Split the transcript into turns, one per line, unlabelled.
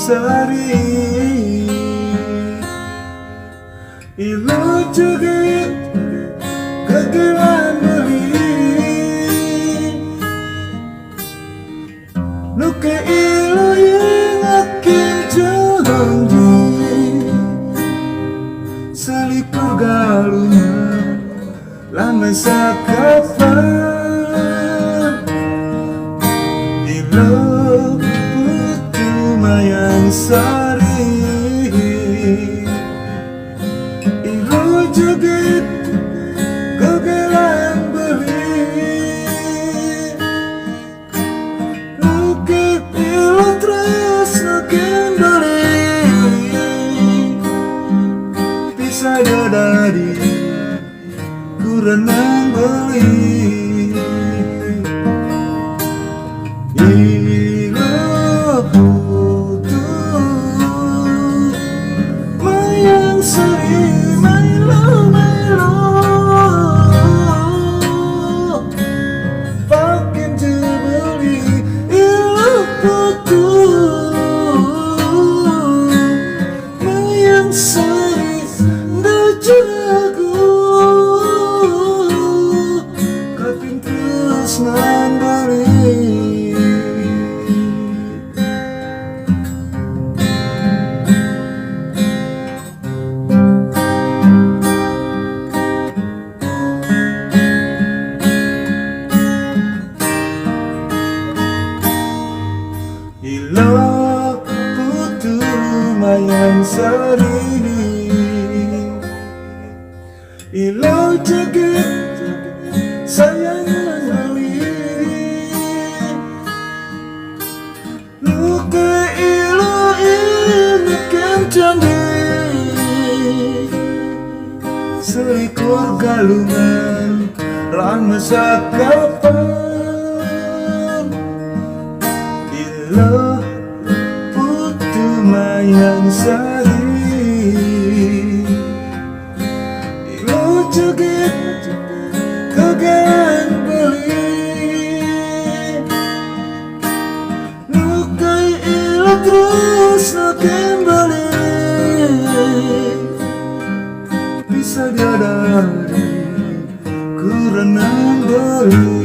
sari ilo jugit kegilaan beli nuke ilo yang akin janji selipur galuna lama sakapan ilo putu mayang sari ilo jugit kegelan beli nuke ilo terus nukin beli bisa dari kurenang beli ilo putu mayang sari Milo pakin dibeli ilo putu mayang sari jago kapin terus nanduri ilo putu mayang sari ilo jegit sayang menawi nuke ilo ini kencandi selikur galungan lan masakapan ilo putu mayang sari jugit kegelan beli nukai ilo terus nukin beli bisa dari kurenang beli